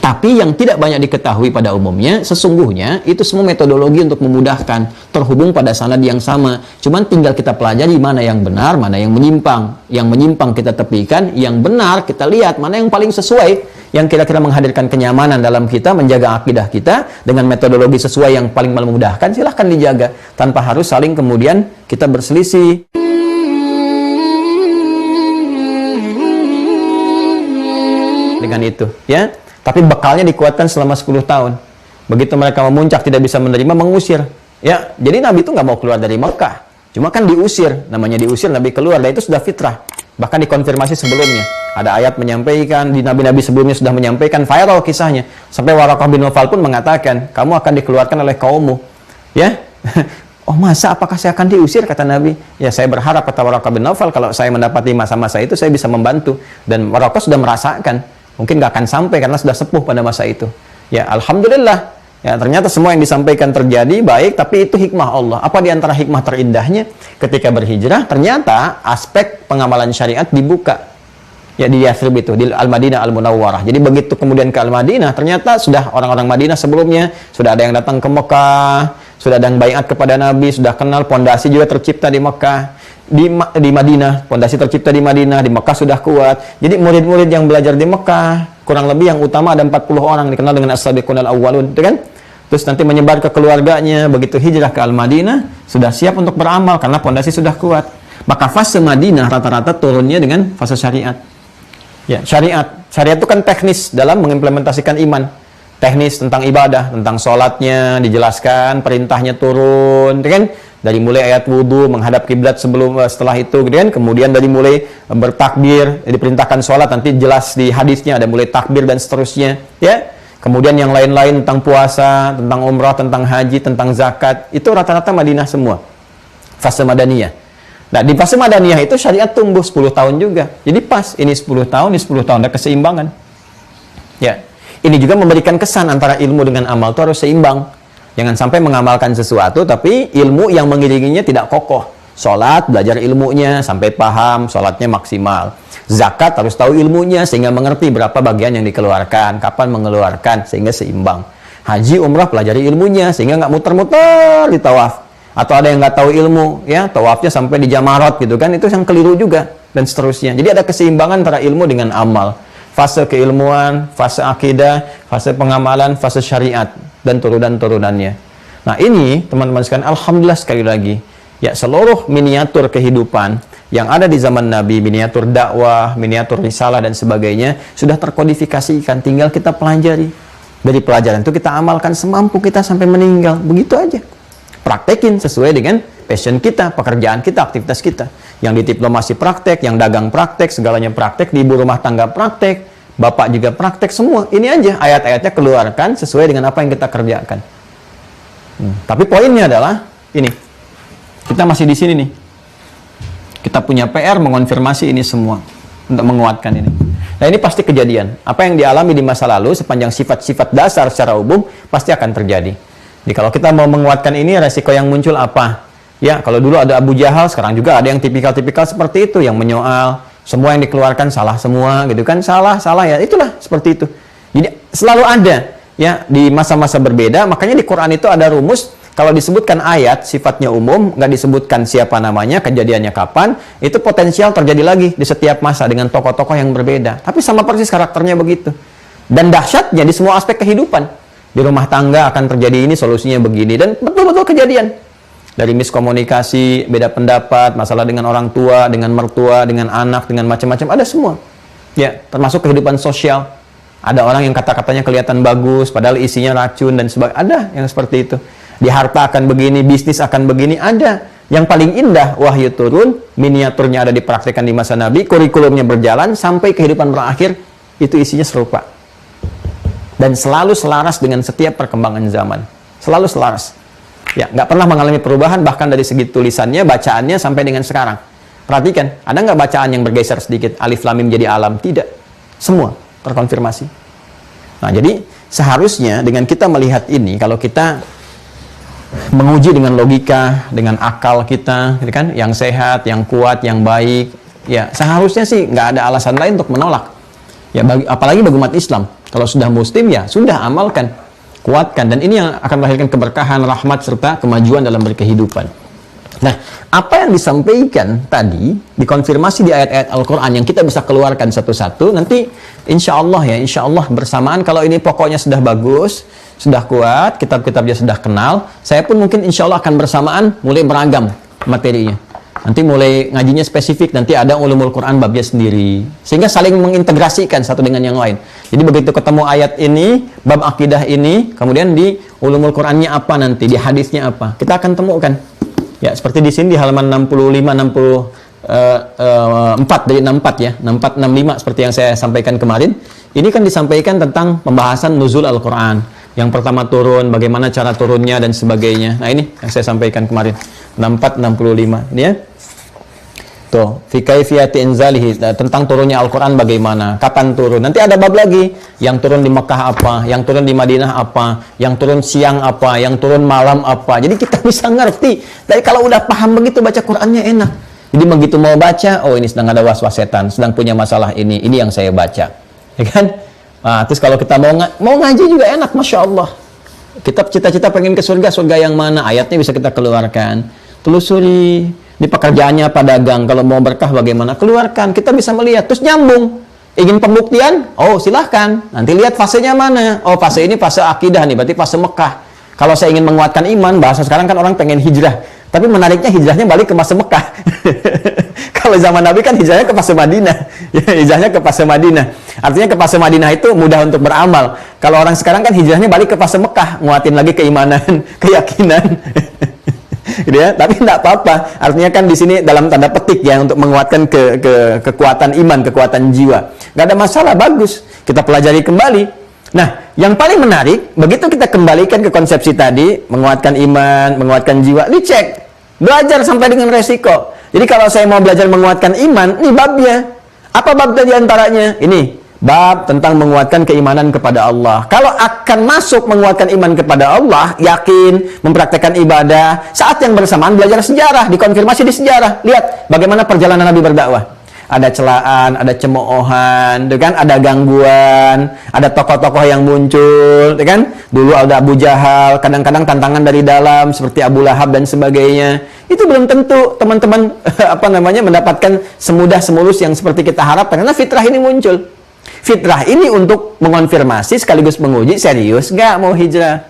Tapi yang tidak banyak diketahui pada umumnya, sesungguhnya itu semua metodologi untuk memudahkan, terhubung pada sanad yang sama. Cuman tinggal kita pelajari mana yang benar, mana yang menyimpang. Yang menyimpang kita tepikan, yang benar kita lihat mana yang paling sesuai, yang kira-kira menghadirkan kenyamanan dalam kita, menjaga akidah kita dengan metodologi sesuai yang paling memudahkan, silahkan dijaga. Tanpa harus saling kemudian kita berselisih. Dengan itu, ya. Tapi bekalnya dikuatkan selama 10 tahun. Begitu mereka memuncak tidak bisa menerima, mengusir. Ya, jadi Nabi itu nggak mau keluar dari Mekah. Cuma kan diusir. Namanya diusir, Nabi keluar. Dan itu sudah fitrah. Bahkan dikonfirmasi sebelumnya. Ada ayat menyampaikan, di Nabi-Nabi sebelumnya sudah menyampaikan, viral kisahnya. Sampai Waraqah bin Nawfal pun mengatakan, kamu akan dikeluarkan oleh kaummu. Ya, oh masa apakah saya akan diusir, kata Nabi. Ya saya berharap, kata Waraqah bin Nawfal, kalau saya mendapati masa-masa itu saya bisa membantu. Dan Waraqah sudah merasakan. Mungkin nggak akan sampai karena sudah sepuh pada masa itu. Ya, alhamdulillah. Ya, ternyata semua yang disampaikan terjadi baik, tapi itu hikmah Allah. Apa di antara hikmah terindahnya? Ketika berhijrah, ternyata aspek pengamalan syariat dibuka. Ya, di Yathrib itu, di Al-Madinah Al-Munawwarah. Jadi begitu kemudian ke Al-Madinah, ternyata sudah orang-orang Madinah sebelumnya, sudah ada yang datang ke Mekah, sudah ada yang baiat kepada Nabi, sudah kenal, pondasi juga tercipta di Mekah. Di Madinah, pondasi tercipta di Madinah, di Mekah sudah kuat. Jadi murid-murid yang belajar di Mekah, kurang lebih yang utama ada 40 orang, dikenal dengan as-sabiqunal awwalun, itu kan? Terus nanti menyebar ke keluarganya, begitu hijrah ke Al-Madinah, sudah siap untuk beramal karena pondasi sudah kuat. Maka fase Madinah rata-rata turunnya dengan fase syariat. Ya, syariat itu kan teknis dalam mengimplementasikan iman. Teknis tentang ibadah, tentang sholatnya dijelaskan, perintahnya turun, kan? Dari mulai ayat wudhu, menghadap kiblat setelah itu, kan? Kemudian dari mulai bertakbir, diperintahkan sholat, nanti jelas di hadisnya ada mulai takbir dan seterusnya, ya. Kemudian yang lain-lain tentang puasa, tentang umrah, tentang haji, tentang zakat, itu rata-rata Madinah semua. Fase Madaniyah. Nah, di fase Madaniyah itu syariat tumbuh 10 tahun juga. Jadi pas, ini 10 tahun, ini 10 tahun, ada keseimbangan. Ya. Ini juga memberikan kesan antara ilmu dengan amal itu harus seimbang. Jangan sampai mengamalkan sesuatu, tapi ilmu yang mengiringinya tidak kokoh. Sholat, belajar ilmunya, sampai paham, sholatnya maksimal. Zakat, harus tahu ilmunya, sehingga mengerti berapa bagian yang dikeluarkan, kapan mengeluarkan, sehingga seimbang. Haji, umrah, pelajari ilmunya, sehingga nggak muter-muter di tawaf. Atau ada yang nggak tahu ilmu, ya, tawafnya sampai di Jamarot, gitu kan, itu yang keliru juga, dan seterusnya. Jadi ada keseimbangan antara ilmu dengan amal. Fase keilmuan, fase akidah, fase pengamalan, fase syariat, dan turunan-turunannya. Nah ini, teman-teman sekalian, alhamdulillah sekali lagi, ya seluruh miniatur kehidupan yang ada di zaman Nabi, miniatur dakwah, miniatur risalah, dan sebagainya, sudah terkodifikasikan, tinggal kita pelajari. Dari pelajaran itu kita amalkan semampu kita sampai meninggal, begitu aja. Praktekin sesuai dengan passion kita, pekerjaan kita, aktivitas kita. Yang di diplomasi praktek, yang dagang praktek, segalanya praktek, di ibu rumah tangga praktek, bapak juga praktek, semua. Ini aja ayat-ayatnya keluarkan sesuai dengan apa yang kita kerjakan. Tapi poinnya adalah ini. Kita masih di sini nih. Kita punya PR mengonfirmasi ini semua untuk menguatkan ini. Nah, ini pasti kejadian. Apa yang dialami di masa lalu sepanjang sifat-sifat dasar secara umum pasti akan terjadi. Jadi kalau kita mau menguatkan ini, resiko yang muncul apa? Ya, kalau dulu ada Abu Jahal, sekarang juga ada yang tipikal-tipikal seperti itu, yang menyoal, semua yang dikeluarkan salah semua, gitu kan, salah, ya, itulah, seperti itu. Jadi, selalu ada, ya, di masa-masa berbeda, makanya di Quran itu ada rumus, kalau disebutkan ayat, sifatnya umum, nggak disebutkan siapa namanya, kejadiannya kapan, itu potensial terjadi lagi di setiap masa, dengan tokoh-tokoh yang berbeda. Tapi sama persis karakternya begitu. Dan dahsyatnya di semua aspek kehidupan. Di rumah tangga akan terjadi ini, solusinya begini, dan betul-betul kejadian. Dari miskomunikasi, beda pendapat, masalah dengan orang tua, dengan mertua, dengan anak, dengan macam-macam, ada semua. Ya, termasuk kehidupan sosial. Ada orang yang kata-katanya kelihatan bagus, padahal isinya racun dan sebagainya. Ada yang seperti itu. Di harta akan begini, bisnis akan begini, ada. Yang paling indah, wahyu turun, miniaturnya ada dipraktikkan di masa Nabi, kurikulumnya berjalan, sampai kehidupan berakhir, itu isinya serupa. Dan selalu selaras dengan setiap perkembangan zaman. Selalu selaras. Ya, nggak pernah mengalami perubahan, bahkan dari segi tulisannya, bacaannya, sampai dengan sekarang. Perhatikan, ada nggak bacaan yang bergeser sedikit? Alif lam mim jadi alam? Tidak. Semua terkonfirmasi. Nah, jadi seharusnya dengan kita melihat ini, kalau kita menguji dengan logika, dengan akal kita, gitu kan, yang sehat, yang kuat, yang baik, ya seharusnya sih nggak ada alasan lain untuk menolak. Ya, apalagi bagi umat Islam. Kalau sudah muslim ya sudah, amalkan, kuatkan, dan ini yang akan melahirkan keberkahan, rahmat serta kemajuan dalam berkehidupan. Nah, apa yang disampaikan tadi dikonfirmasi di ayat-ayat Al-Quran yang kita bisa keluarkan satu-satu. Nanti insya Allah bersamaan, kalau ini pokoknya sudah bagus, sudah kuat, kitab-kitabnya sudah kenal, saya pun mungkin insya Allah akan bersamaan mulai beragam materinya. Nanti mulai ngajinya spesifik, nanti ada ulumul Quran babnya sendiri, sehingga saling mengintegrasikan satu dengan yang lain. Jadi begitu ketemu ayat ini, bab akidah ini, kemudian di ulumul Qurannya apa, nanti di hadisnya apa, kita akan temukan. Ya, seperti di sini di halaman 65, 64 dari 64 ya, 64, 65 seperti yang saya sampaikan kemarin. Ini kan disampaikan tentang pembahasan nuzul Al-Quran. Yang pertama turun, bagaimana cara turunnya dan sebagainya. Nah, ini yang saya sampaikan kemarin. 64, 65. Ini ya. Tuh, fi kaifiyati inzalihi, tentang turunnya Al-Quran bagaimana, kapan turun. Nanti ada bab lagi, yang turun di Mekah apa, yang turun di Madinah apa, yang turun siang apa, yang turun malam apa. Jadi kita bisa ngerti. Jadi kalau udah paham begitu, baca Qurannya enak. Jadi begitu mau baca, oh ini sedang ada was-was setan, sedang punya masalah ini yang saya baca. Ya kan? Nah, terus kalau kita mau ngaji juga enak, Masya Allah. Kita cita-cita pengen ke surga, surga yang mana, ayatnya bisa kita keluarkan. Telusuri. Di pekerjaannya apa, dagang, kalau mau berkah bagaimana, keluarkan, kita bisa melihat, terus nyambung. Ingin pembuktian? Oh silahkan, nanti lihat fasenya mana. Oh fase ini fase akidah nih, berarti fase Mekah. Kalau saya ingin menguatkan iman, bahasa sekarang kan orang pengen hijrah, tapi menariknya hijrahnya balik ke fase Mekah. Kalau zaman Nabi kan hijrahnya ke fase Madinah. Hijrahnya ke fase Madinah, artinya ke fase Madinah itu mudah untuk beramal. Kalau orang sekarang kan hijrahnya balik ke fase Mekah, nguatin lagi keimanan, keyakinan. Gitu ya, tapi tidak apa-apa. Artinya kan di sini dalam tanda petik ya, untuk menguatkan kekuatan iman, kekuatan jiwa. Nggak ada masalah, bagus. Kita pelajari kembali. Nah, yang paling menarik, begitu kita kembalikan ke konsepsi tadi, menguatkan iman, menguatkan jiwa, dicek. Belajar sampai dengan resiko. Jadi kalau saya mau belajar menguatkan iman, ini babnya. Apa bab di antaranya? Ini. Bab tentang menguatkan keimanan kepada Allah. Kalau akan masuk menguatkan iman kepada Allah, yakin, mempraktekkan ibadah, saat yang bersamaan belajar sejarah, dikonfirmasi di sejarah. Lihat bagaimana perjalanan Nabi berdakwah. Ada celaan, ada cemoohan, kan? Ada gangguan, ada tokoh-tokoh yang muncul, kan? Dulu ada Abu Jahal, kadang-kadang tantangan dari dalam seperti Abu Lahab dan sebagainya. Itu belum tentu teman-teman mendapatkan semudah semulus yang seperti kita harapkan, karena fitrah ini muncul. Fitrah ini untuk mengonfirmasi sekaligus menguji, serius gak mau hijrah?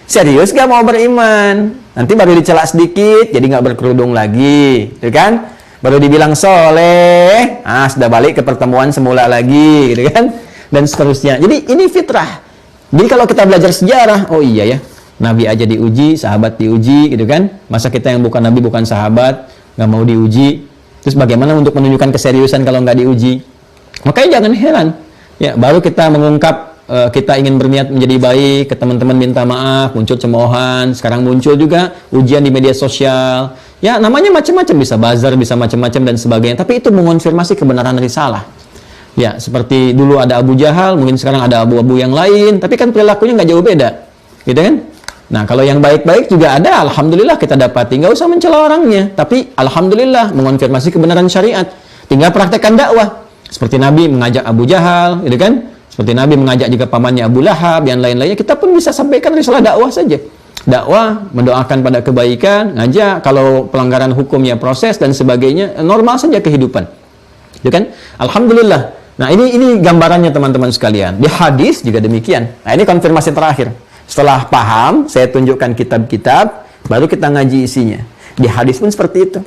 Serius gak mau beriman? Nanti baru dicela sedikit, jadi gak berkerudung lagi, gitu kan? Baru dibilang soleh, sudah balik ke pertemuan semula lagi, gitu kan? Dan seterusnya. Jadi ini fitrah. Jadi kalau kita belajar sejarah, oh iya ya, Nabi aja diuji, sahabat diuji, gitu kan? Masa kita yang bukan Nabi, bukan sahabat, gak mau diuji? Terus bagaimana untuk menunjukkan keseriusan kalau nggak diuji? Makanya jangan heran. Ya, baru kita mengungkap kita ingin berniat menjadi baik, ke teman-teman minta maaf, muncul cemoohan, sekarang muncul juga ujian di media sosial. Ya, namanya macam-macam, bisa buzzer, bisa macam-macam dan sebagainya, tapi itu mengonfirmasi kebenaran risalah. Ya, seperti dulu ada Abu Jahal, mungkin sekarang ada abu-abu yang lain, tapi kan perilakunya nggak jauh beda. Gitu kan? Nah, kalau yang baik-baik juga ada, alhamdulillah kita dapati, nggak usah mencela orangnya, tapi alhamdulillah mengonfirmasi kebenaran syariat. Tinggal praktekkan dakwah. Seperti Nabi mengajak Abu Jahal, gitu kan? Seperti Nabi mengajak juga pamannya Abu Lahab, dan lain-lainnya, kita pun bisa sampaikan risalah dakwah saja. Dakwah, mendoakan pada kebaikan, ngajak, kalau pelanggaran hukum ya proses dan sebagainya, normal saja kehidupan. Gitu kan? Alhamdulillah. Nah, ini gambarannya teman-teman sekalian. Di hadis juga demikian. Nah, ini konfirmasi terakhir. Setelah paham, saya tunjukkan kitab-kitab, baru kita ngaji isinya. Di hadis pun seperti itu.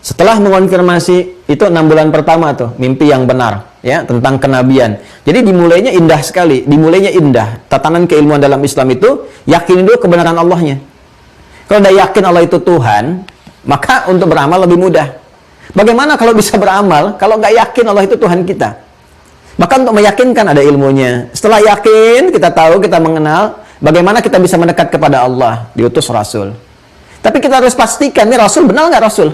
Setelah mengonfirmasi itu 6 bulan pertama tuh, mimpi yang benar ya tentang kenabian. Jadi dimulainya indah sekali, dimulainya indah. Tatanan keilmuan dalam Islam itu yakin dulu kebenaran Allahnya. Kalau udah yakin Allah itu Tuhan, maka untuk beramal lebih mudah. Bagaimana kalau bisa beramal kalau nggak yakin Allah itu Tuhan kita? Maka untuk meyakinkan ada ilmunya. Setelah yakin, kita tahu, kita mengenal, bagaimana kita bisa mendekat kepada Allah, diutus Rasul. Tapi kita harus pastikan, ini Rasul benar nggak Rasul?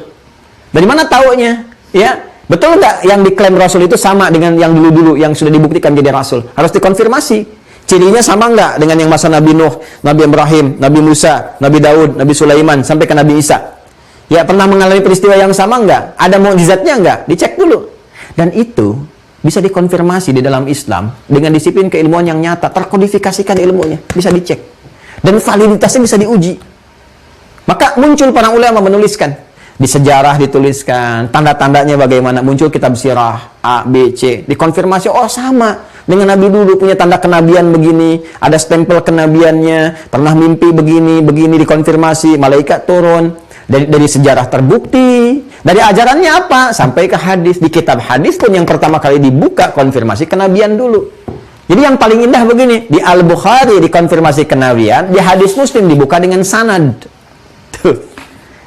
Dari mana taunya? Ya, betul nggak yang diklaim Rasul itu sama dengan yang dulu-dulu yang sudah dibuktikan jadi Rasul? Harus dikonfirmasi. Cirinya sama nggak dengan yang masa Nabi Nuh, Nabi Ibrahim, Nabi Musa, Nabi Daud, Nabi Sulaiman, sampai ke Nabi Isa? Ya, pernah mengalami peristiwa yang sama nggak? Ada mukjizatnya nggak? Dicek dulu. Dan itu bisa dikonfirmasi di dalam Islam dengan disiplin keilmuan yang nyata, terkodifikasikan ilmunya, bisa dicek. Dan validitasnya bisa diuji. Maka muncul para ulama menuliskan. Di sejarah dituliskan, tanda-tandanya bagaimana, muncul kitab sirah, A, B, C. Dikonfirmasi, oh sama dengan Nabi dulu punya tanda kenabian begini, ada stempel kenabiannya, pernah mimpi begini, dikonfirmasi, malaikat turun. Dari sejarah terbukti, dari ajarannya apa? Sampai ke hadis. Di kitab hadis pun yang pertama kali dibuka konfirmasi kenabian dulu. Jadi yang paling indah begini, di Al-Bukhari dikonfirmasi kenabian, di hadis Muslim dibuka dengan sanad. Tuh.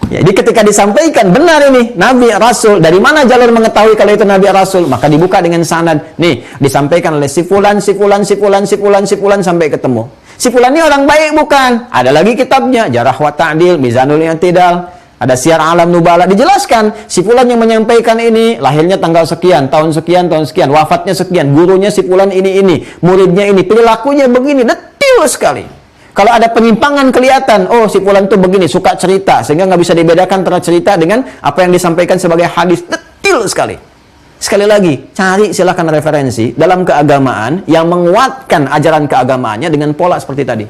Jadi ketika disampaikan benar ini Nabi Rasul, dari mana jalur mengetahui kalau itu Nabi Rasul? Maka dibuka dengan sanad. Nih, disampaikan oleh si fulan sampai ketemu. Si fulan ini orang baik bukan? Ada lagi kitabnya, Jarh wa Ta'dil, Mizanul I'tidal, ada Syiar Alam Nubala, dijelaskan si fulan yang menyampaikan ini lahirnya tanggal sekian, tahun sekian, wafatnya sekian, gurunya si fulan ini, muridnya ini, perilakunya begini, detail sekali. Kalau ada penyimpangan kelihatan, oh si fulan tuh begini, suka cerita, sehingga nggak bisa dibedakan antara cerita dengan apa yang disampaikan sebagai hadis, detail sekali. Sekali lagi, cari silakan referensi dalam keagamaan yang menguatkan ajaran keagamaannya dengan pola seperti tadi.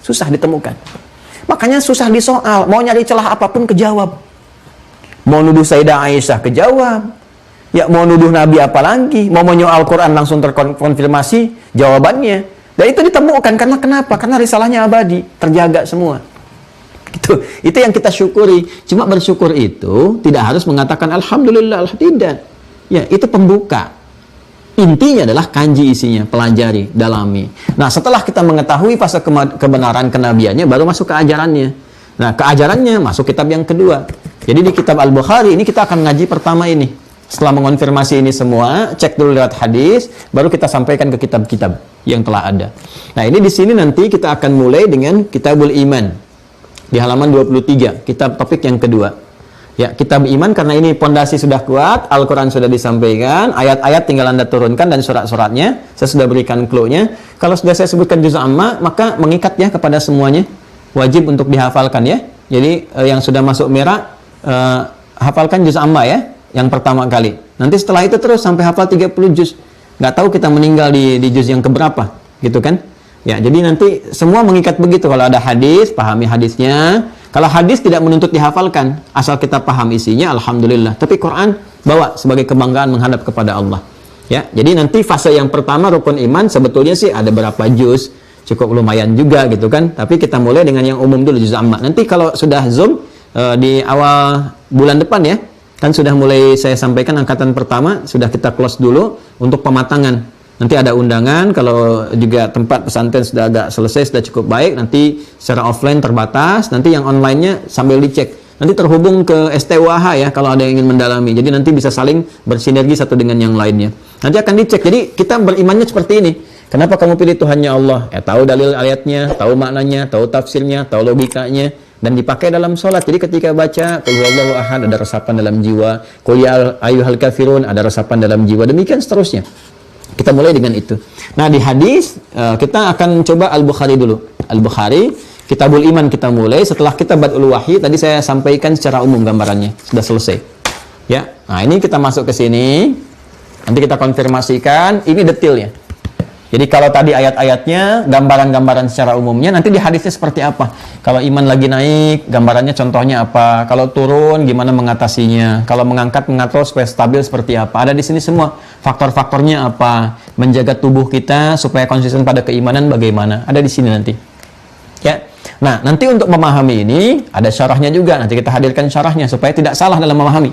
Susah ditemukan. Makanya susah disoal. Mau nyari celah apapun kejawab. Mau nuduh Sayyidah Aisyah kejawab. Ya mau nuduh Nabi apa lagi? Mau menyoal Quran langsung terkonfirmasi jawabannya. Dan itu ditemukan karena kenapa? Karena risalahnya abadi, terjaga semua. Itu yang kita syukuri. Cuma bersyukur itu tidak harus mengatakan alhamdulillah, tidak. Ya, itu pembuka. Intinya adalah kanji isinya, pelajari, dalami. Nah, setelah kita mengetahui fase kebenaran kenabiannya, baru masuk ke ajarannya. Nah, ke ajarannya masuk kitab yang kedua. Jadi di kitab Al-Bukhari ini kita akan ngaji pertama ini. Setelah mengonfirmasi ini semua, cek dulu lewat hadis, baru kita sampaikan ke kitab-kitab yang telah ada. Nah, ini di sini nanti kita akan mulai dengan Kitabul Iman. Di halaman 23, kitab topik yang kedua. Ya, kitab iman karena ini pondasi sudah kuat, Al-Quran sudah disampaikan, ayat-ayat tinggal Anda turunkan dan surat-suratnya, saya sudah berikan clue-nya. Kalau sudah saya sebutkan juz amma, maka mengikat ya kepada semuanya, wajib untuk dihafalkan ya. Jadi yang sudah masuk merah, hafalkan juz amma ya, yang pertama kali. Nanti setelah itu terus sampai hafal 30 juz. Nggak tahu kita meninggal di juz yang keberapa, gitu kan? Ya, jadi nanti semua mengikat begitu. Kalau ada hadis, pahami hadisnya. Kalau hadis tidak menuntut dihafalkan, asal kita paham isinya, alhamdulillah. Tapi Quran bawa sebagai kebanggaan menghadap kepada Allah. Ya, jadi nanti fase yang pertama rukun iman sebetulnya sih ada berapa juz, cukup lumayan juga gitu kan. Tapi kita mulai dengan yang umum dulu, juz amma. Nanti kalau sudah Zoom di awal bulan depan ya, kan sudah mulai saya sampaikan angkatan pertama, sudah kita close dulu untuk pematangan. Nanti ada undangan, kalau juga tempat pesantren sudah agak selesai, sudah cukup baik, nanti secara offline terbatas, nanti yang online-nya sambil dicek. Nanti terhubung ke STUAH ya, kalau ada yang ingin mendalami. Jadi nanti bisa saling bersinergi satu dengan yang lainnya. Nanti akan dicek. Jadi kita berimannya seperti ini. Kenapa kamu pilih Tuhannya Allah? Tahu dalil ayatnya, tahu maknanya, tahu tafsirnya, tahu logikanya, dan dipakai dalam sholat. Jadi ketika baca Qul huwallahu ahad, ada resapan dalam jiwa. Qul ya ayyuhal kafirun, ada resapan dalam jiwa. Demikian seterusnya. Kita mulai dengan itu. Nah, di hadis kita akan coba Al-Bukhari dulu. Al-Bukhari, Kitabul Iman kita mulai. Setelah kita Badul Wahyi, tadi saya sampaikan secara umum gambarannya. Sudah selesai. Ya. Nah, ini kita masuk ke sini. Nanti kita konfirmasikan. Ini detailnya. Jadi kalau tadi ayat-ayatnya, gambaran-gambaran secara umumnya, nanti di hadisnya seperti apa? Kalau iman lagi naik, gambarannya contohnya apa? Kalau turun, gimana mengatasinya? Kalau mengangkat, mengatur supaya stabil seperti apa? Ada di sini semua. Faktor-faktornya apa? Menjaga tubuh kita supaya konsisten pada keimanan bagaimana? Ada di sini nanti. Ya. Nah, nanti untuk memahami ini, ada syarahnya juga. Nanti kita hadirkan syarahnya supaya tidak salah dalam memahami.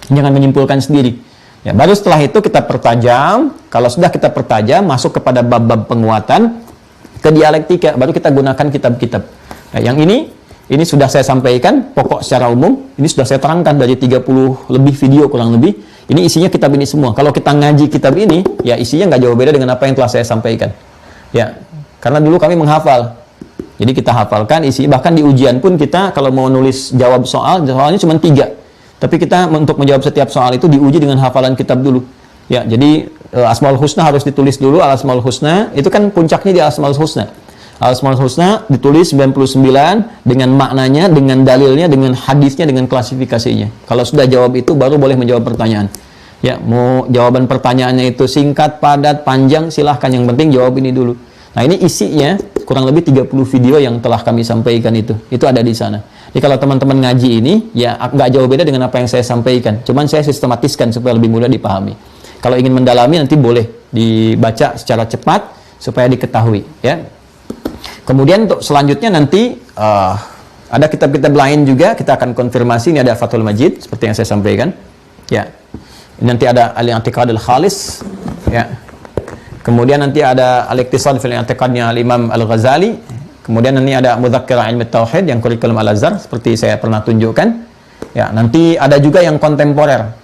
Jangan menyimpulkan sendiri. Ya, baru setelah itu kita pertajam. Kalau sudah kita pertajam, masuk kepada bab-bab penguatan ke dialektika, baru kita gunakan kitab-kitab. Nah, yang ini sudah saya sampaikan pokok secara umum. Ini sudah saya terangkan dari 30 lebih video kurang lebih. Ini isinya kitab ini semua. Kalau kita ngaji kitab ini, ya isinya nggak jauh beda dengan apa yang telah saya sampaikan. Ya, karena dulu kami menghafal. Jadi kita hafalkan isi. Bahkan di ujian pun kita kalau mau nulis jawab soalnya cuma 3. Tapi kita untuk menjawab setiap soal itu diuji dengan hafalan kitab dulu. Ya, jadi Asmaul Husna harus ditulis dulu. Al-Asmaul Husna itu kan puncaknya di Al-Asmaul Husna. Al-Asmaul Husna ditulis 99 dengan maknanya, dengan dalilnya, dengan hadisnya, dengan klasifikasinya. Kalau sudah jawab itu baru boleh menjawab pertanyaan. Ya, mau jawaban pertanyaannya itu singkat, padat, panjang, silahkan. Yang penting jawab ini dulu. Nah, ini isinya kurang lebih 30 video yang telah kami sampaikan itu. Itu ada di sana. Jadi kalau teman-teman ngaji ini, ya nggak jauh beda dengan apa yang saya sampaikan. Cuman saya sistematiskan supaya lebih mudah dipahami. Kalau ingin mendalami nanti boleh dibaca secara cepat supaya diketahui. Ya. Kemudian untuk selanjutnya nanti ada kitab-kitab lain juga, kita akan konfirmasi. Ini ada Fathul Majid seperti yang saya sampaikan. Ya. Nanti ada Al-I'tiqad Al-Khalis, ya. Kemudian nanti ada Al-Iqtisad fil I'tiqadnya Al-Imam Al-Ghazali. Kemudian nanti ada Mudzakkirah Ilmi Tauhid yang kurikulum Al-Azhar seperti saya pernah tunjukkan. Ya, nanti ada juga yang kontemporer,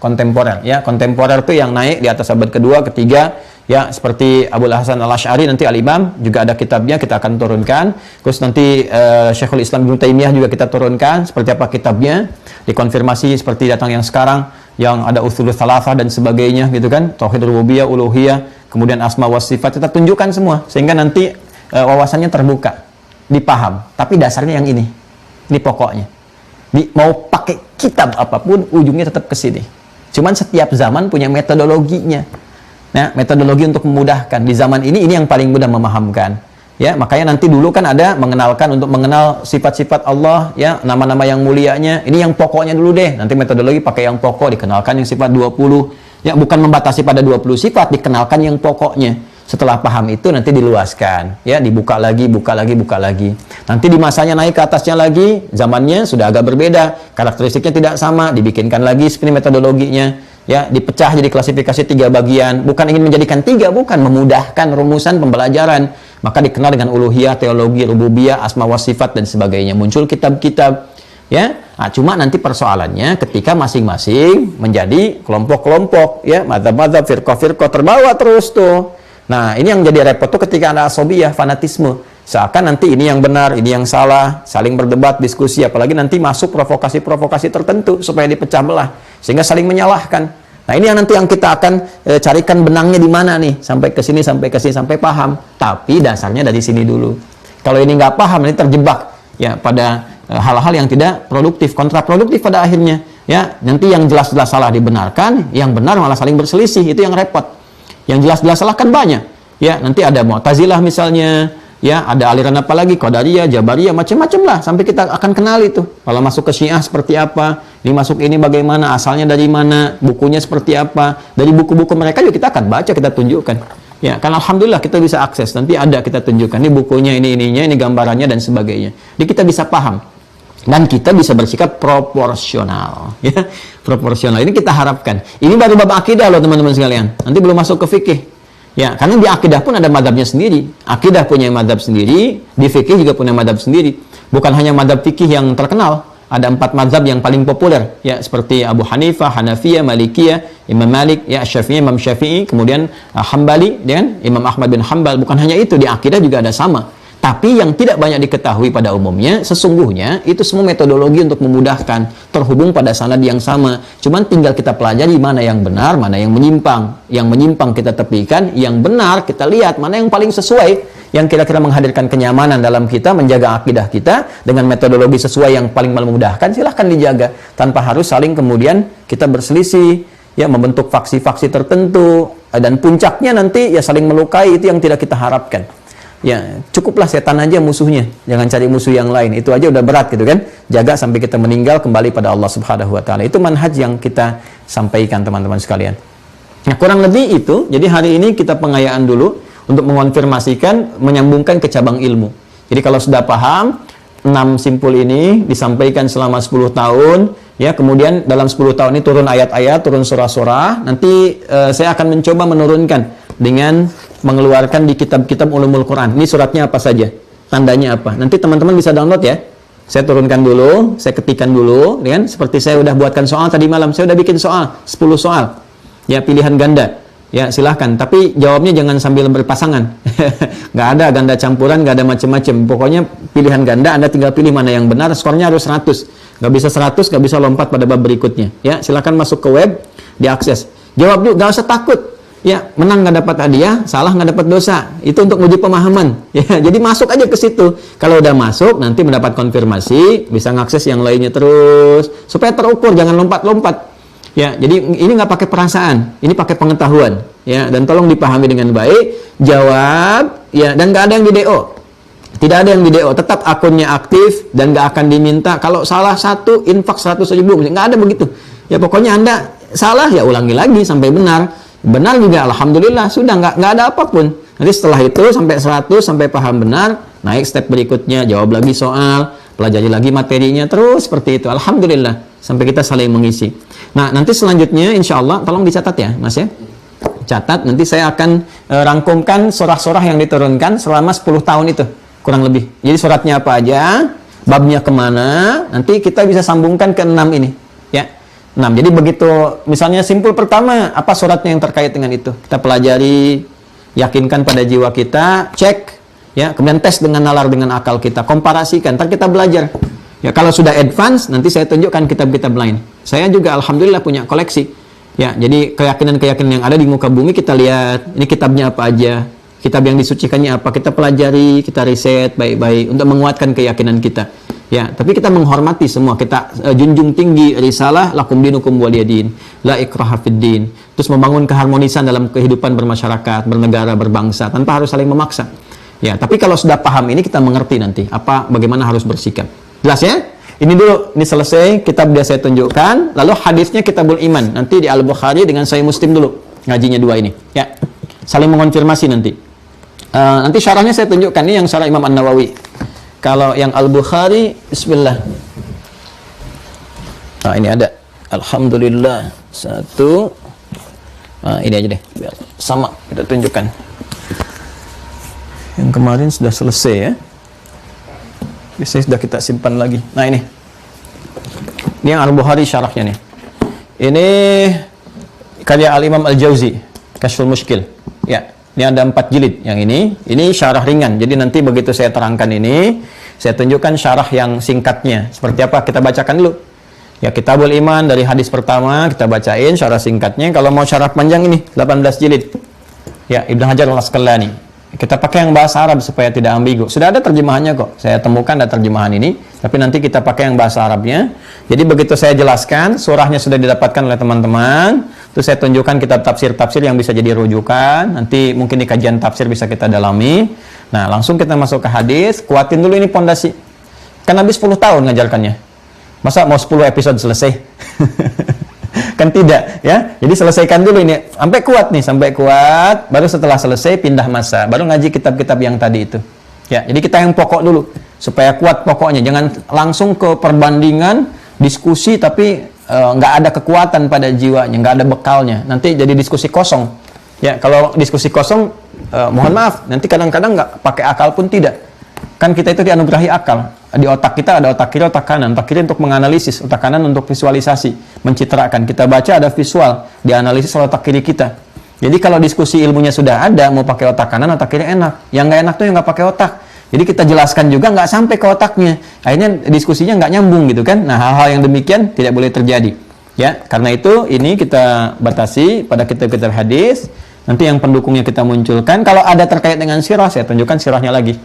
ya. Kontemporer itu yang naik di atas abad kedua, ketiga, ya, seperti Abul Hasan Al-Asy'ari, nanti Al-Imam juga ada kitabnya, kita akan turunkan. Terus nanti Syekhul Islam Ibnu Taimiyah juga kita turunkan, seperti apa kitabnya, dikonfirmasi seperti datang yang sekarang, yang ada usulul tsalatsa dan sebagainya gitu kan, tauhid rububiyah, uluhiyah, kemudian asma wa sifat, kita tunjukkan semua sehingga nanti wawasannya terbuka, dipaham. Tapi dasarnya yang ini pokoknya. Mau pakai kitab apapun ujungnya tetap ke sini. Cuman setiap zaman punya metodologinya. Nah, metodologi untuk memudahkan. Di zaman ini yang paling mudah memahamkan. Ya, makanya nanti dulu kan ada untuk mengenal sifat-sifat Allah, ya, nama-nama yang mulianya. Ini yang pokoknya dulu deh. Nanti metodologi pakai yang pokok, dikenalkan yang sifat 20. Ya, bukan membatasi pada 20 sifat, dikenalkan yang pokoknya. Setelah paham itu nanti diluaskan, ya, dibuka lagi, buka lagi. Nanti di masanya naik ke atasnya lagi, zamannya sudah agak berbeda, karakteristiknya tidak sama, dibikinkan lagi seperti metodologinya. Ya, dipecah jadi klasifikasi 3 bagian, bukan ingin menjadikan 3, bukan, memudahkan rumusan pembelajaran. Maka dikenal dengan uluhiyah, teologi, rububiyah, asma wa sifat dan sebagainya. Muncul kitab-kitab, ya. Nah, cuma nanti persoalannya ketika masing-masing menjadi kelompok-kelompok, ya, madzhab-madzhab, firqah-firqah, terbawa terus tuh. Nah, ini yang jadi repot tuh ketika ada asobiyah, fanatisme. Seakan nanti ini yang benar, ini yang salah, saling berdebat, diskusi, apalagi nanti masuk provokasi-provokasi tertentu supaya dipecah belah, sehingga saling menyalahkan. Nah, ini yang nanti yang kita akan carikan benangnya di mana nih, sampai ke sini, sampai paham. Tapi dasarnya dari sini dulu. Kalau ini nggak paham, nanti terjebak ya pada hal-hal yang tidak produktif, kontraproduktif pada akhirnya. Ya, nanti yang jelas-jelas salah dibenarkan, yang benar malah saling berselisih, itu yang repot. Yang jelas-jelas salah kan banyak. Ya, nanti ada Mu'tazilah misalnya. Ya, ada aliran apa lagi? Qadariyah, Jabariyah, macam-macam lah. Sampai kita akan kenal itu. Kalau masuk ke Syiah seperti apa? Ini masuk ini bagaimana? Asalnya dari mana? Bukunya seperti apa? Dari buku-buku mereka juga kita akan baca, kita tunjukkan. Ya, kan alhamdulillah kita bisa akses. Nanti ada kita tunjukkan. Ini bukunya, ininya, ini gambarannya dan sebagainya. Jadi kita bisa paham. Dan kita bisa bersikap proporsional. Ya, proporsional. Ini kita harapkan. Ini baru bab akidah loh teman-teman sekalian. Nanti belum masuk ke fikih. Ya, karena di akidah pun ada madhabnya sendiri. Akidah punya madhab sendiri, di fikih juga punya madhab sendiri. Bukan hanya madhab fikih yang terkenal, ada 4 madhab yang paling populer, ya, seperti Abu Hanifah, Hanafiyah, Malikiyah, Imam Malik, ya, Syafi'i, Imam Syafi'i, kemudian Hambali, dan Imam Ahmad bin Hanbal. Bukan hanya itu, di akidah juga ada sama. Tapi yang tidak banyak diketahui pada umumnya, sesungguhnya itu semua metodologi untuk memudahkan, terhubung pada sanad yang sama. Cuman tinggal kita pelajari mana yang benar, mana yang menyimpang. Yang menyimpang kita tepikan, yang benar kita lihat mana yang paling sesuai, yang kira-kira menghadirkan kenyamanan dalam kita, menjaga akidah kita dengan metodologi sesuai yang paling memudahkan, silahkan dijaga. Tanpa harus saling kemudian kita berselisih, ya, membentuk faksi-faksi tertentu, dan puncaknya nanti ya saling melukai, itu yang tidak kita harapkan. Ya, cukuplah setan aja musuhnya, jangan cari musuh yang lain, itu aja udah berat gitu kan. Jaga sampai kita meninggal kembali pada Allah Subhanahu wa taala. Itu manhaj yang kita sampaikan teman-teman sekalian. Nah, kurang lebih itu. Jadi hari ini kita pengayaan dulu untuk mengonfirmasikan, menyambungkan ke cabang ilmu. Jadi kalau sudah paham 6 simpul ini disampaikan selama 10 tahun, ya, kemudian dalam 10 tahun ini turun ayat-ayat, turun surah-surah. Nanti saya akan mencoba menurunkan dengan mengeluarkan di kitab-kitab ulumul Quran. Ini suratnya apa saja, tandanya apa. Nanti teman-teman bisa download ya. Saya turunkan dulu, saya ketikkan dulu, kan? Seperti saya udah buatkan soal tadi malam. Saya udah bikin soal, 10 soal. Ya, pilihan ganda. Ya, silahkan. Tapi jawabnya jangan sambil berpasangan. Nggak ada ganda campuran, nggak ada macam-macam. Pokoknya pilihan ganda, Anda tinggal pilih mana yang benar. Skornya harus 100. Nggak bisa 100, nggak bisa lompat pada bab berikutnya. Ya, silahkan masuk ke web, diakses. Jawab dulu, nggak usah takut. Ya, menang nggak dapat hadiah, salah nggak dapat dosa. Itu untuk uji pemahaman. Ya, jadi masuk aja ke situ. Kalau udah masuk, nanti mendapat konfirmasi, bisa ngakses yang lainnya terus. Supaya terukur, jangan lompat-lompat. Ya, jadi ini nggak pakai perasaan, ini pakai pengetahuan. Ya, dan tolong dipahami dengan baik. Jawab, ya, dan nggak ada yang di DO. Tidak ada yang di DO, tetap akunnya aktif dan nggak akan diminta. Kalau salah satu, infak 100.000, nggak ada begitu. Ya pokoknya Anda salah, ya ulangi lagi sampai benar. Benar juga, alhamdulillah, sudah nggak ada apapun. Nanti setelah itu sampai 100, sampai paham benar, naik step berikutnya, jawab lagi soal, pelajari lagi materinya, terus seperti itu. Alhamdulillah, sampai kita saling mengisi. Nah, nanti selanjutnya insya Allah, tolong dicatat ya Mas ya. Catat, nanti saya akan rangkumkan surah-surah yang diturunkan selama 10 tahun itu. Kurang lebih. Jadi suratnya apa aja, babnya kemana, nanti kita bisa sambungkan ke 6 ini. Ya, 6. Jadi begitu, misalnya simpul pertama, apa suratnya yang terkait dengan itu. Kita pelajari, yakinkan pada jiwa kita, cek, ya, kemudian tes dengan nalar dengan akal kita, komparasikan, ntar kita belajar. Ya, kalau sudah advance, nanti saya tunjukkan kitab-kitab lain. Saya juga alhamdulillah punya koleksi. Ya, jadi keyakinan-keyakinan yang ada di muka bumi kita lihat, ini kitabnya apa aja. Kitab yang disucikannya apa, kita pelajari, kita riset baik-baik untuk menguatkan keyakinan kita. Ya, tapi kita menghormati semua, kita junjung tinggi risalah lakum dinukum waliyadin, la ikraha fiddin. Terus membangun keharmonisan dalam kehidupan bermasyarakat, bernegara, berbangsa tanpa harus saling memaksa. Ya, tapi kalau sudah paham ini kita mengerti nanti bagaimana harus bersikap. Jelas ya? Ini dulu, ini selesai kitab dia saya tunjukkan, lalu hadisnya Kitabul Iman. Nanti di Al-Bukhari dengan Sahih Muslim dulu. Ngajinya 2 ini, ya. Saling mengonfirmasi nanti. Nanti syarahnya saya tunjukkan, ini yang syarah Imam An-Nawawi. Kalau yang Al-Bukhari, bismillah. Nah, ini ada. Alhamdulillah. 1. Ini aja deh. Biar sama, kita tunjukkan. Yang kemarin sudah selesai ya. Biasanya sudah kita simpan lagi. Nah, ini. Ini yang Al-Bukhari syarahnya nih. Ini karya Al-Imam Al-Jauzi, Kasyful Mushkil. Ya. Ini ada 4 jilid yang ini syarah ringan. Jadi nanti begitu saya terangkan ini, saya tunjukkan syarah yang singkatnya. Seperti apa? Kita bacakan dulu. Ya, Kitabul Iman dari hadis pertama kita bacain syarah singkatnya. Kalau mau syarah panjang ini 18 jilid. Ya, Ibnu Hajar Al-Asqalani. Kita pakai yang bahasa Arab supaya tidak ambigu. Sudah ada terjemahannya kok. Saya temukan ada terjemahan ini, tapi nanti kita pakai yang bahasa Arabnya. Jadi begitu saya jelaskan, surahnya sudah didapatkan oleh teman-teman. Terus saya tunjukkan kitab tafsir-tafsir yang bisa jadi rujukan. Nanti mungkin di kajian tafsir bisa kita dalami. Nah, langsung kita masuk ke hadis. Kuatin dulu ini pondasi. Kan habis 10 tahun ngajarkannya. Masa mau 10 episode selesai? Kan tidak, ya. Jadi selesaikan dulu ini. Sampai kuat nih, sampai kuat. Baru setelah selesai pindah masa. Baru ngaji kitab-kitab yang tadi itu. Ya, jadi kita yang pokok dulu. Supaya kuat pokoknya. Jangan langsung ke perbandingan, diskusi, tapi nggak ada kekuatan pada jiwanya, nggak ada bekalnya, nanti jadi diskusi kosong. Ya, kalau diskusi kosong, mohon maaf, nanti kadang-kadang nggak pakai akal pun tidak. Kan kita itu dianugerahi akal. Di otak kita ada otak kiri, otak kanan. Otak kiri untuk menganalisis, otak kanan untuk visualisasi, mencitrakan. Kita baca ada visual, dianalisis oleh otak kiri kita. Jadi kalau diskusi ilmunya sudah ada, mau pakai otak kanan, otak kiri enak. Yang nggak enak tuh yang nggak pakai otak. Jadi kita jelaskan juga nggak sampai ke otaknya. Akhirnya diskusinya nggak nyambung gitu kan. Nah, hal-hal yang demikian tidak boleh terjadi. Ya, karena itu ini kita batasi pada kitab-kitab hadis. Nanti yang pendukungnya kita munculkan. Kalau ada terkait dengan sirah, saya tunjukkan sirahnya lagi.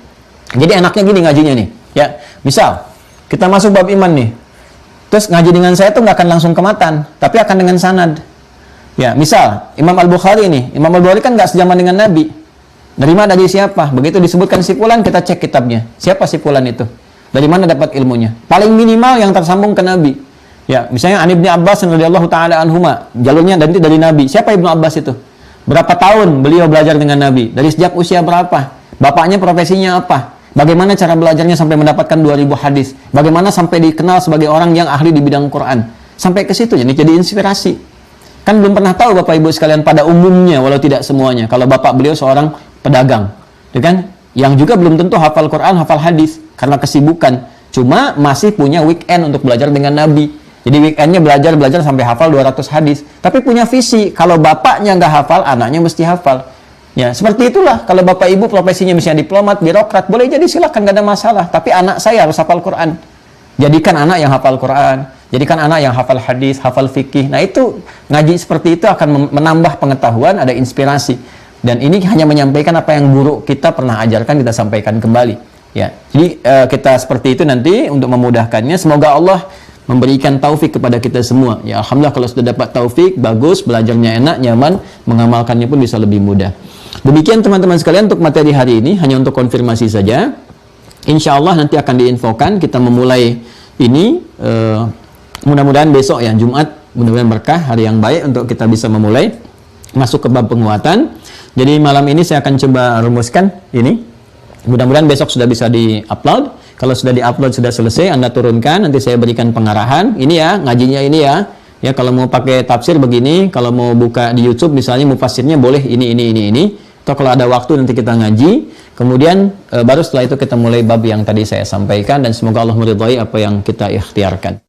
Jadi enaknya gini ngajinya nih. Ya, misal kita masuk bab iman nih. Terus ngaji dengan saya tuh nggak akan langsung ke matan, tapi akan dengan sanad. Ya, misal Imam Al-Bukhari nih. Imam Al-Bukhari kan nggak sejaman dengan Nabi. Nerima dari siapa? Begitu disebutkan si fulan, kita cek kitabnya. Siapa si fulan itu? Dari mana dapat ilmunya? Paling minimal yang tersambung ke Nabi. Ya, misalnya An Ibnu Abbas radhiyallahu taala anhuma, jalurnya nanti dari Nabi. Siapa Ibnu Abbas itu? Berapa tahun beliau belajar dengan Nabi? Dari sejak usia berapa? Bapaknya profesinya apa? Bagaimana cara belajarnya sampai mendapatkan 2000 hadis? Bagaimana sampai dikenal sebagai orang yang ahli di bidang Quran? Sampai ke situ jadi inspirasi. Kan belum pernah tahu Bapak Ibu sekalian pada umumnya, walau tidak semuanya. Kalau bapak beliau seorang pedagang, ya kan? Yang juga belum tentu hafal Quran, hafal hadis karena kesibukan. Cuma masih punya weekend untuk belajar dengan Nabi. Jadi weekendnya belajar sampai hafal 200 hadis. Tapi punya visi, kalau bapaknya nggak hafal, anaknya mesti hafal. Ya, seperti itulah. Kalau bapak ibu profesinya misalnya diplomat, birokrat, boleh jadi silakan, nggak ada masalah. Tapi anak saya harus hafal Quran. Jadikan anak yang hafal Quran. Jadikan anak yang hafal hadis, hafal fikih. Nah itu, ngaji seperti itu akan menambah pengetahuan, ada inspirasi. Dan ini hanya menyampaikan apa yang guru kita pernah ajarkan, kita sampaikan kembali. Ya, jadi kita seperti itu nanti untuk memudahkannya. Semoga Allah memberikan taufik kepada kita semua. Ya alhamdulillah kalau sudah dapat taufik, bagus, belajarnya enak, nyaman, mengamalkannya pun bisa lebih mudah. Demikian teman-teman sekalian untuk materi hari ini, hanya untuk konfirmasi saja. Insya Allah nanti akan diinfokan, kita memulai ini mudah-mudahan besok ya, Jumat, mudah-mudahan berkah, hari yang baik untuk kita bisa memulai masuk ke bab penguatan. Jadi malam ini saya akan coba rumuskan ini. Mudah-mudahan besok sudah bisa di-upload. Kalau sudah di-upload, sudah selesai, Anda turunkan, nanti saya berikan pengarahan. Ini ya, ngajinya ini ya. Ya, kalau mau pakai tafsir begini, kalau mau buka di YouTube misalnya mufasirnya boleh ini. Atau kalau ada waktu nanti kita ngaji. Kemudian baru setelah itu kita mulai bab yang tadi saya sampaikan, dan semoga Allah meridhai apa yang kita ikhtiarkan.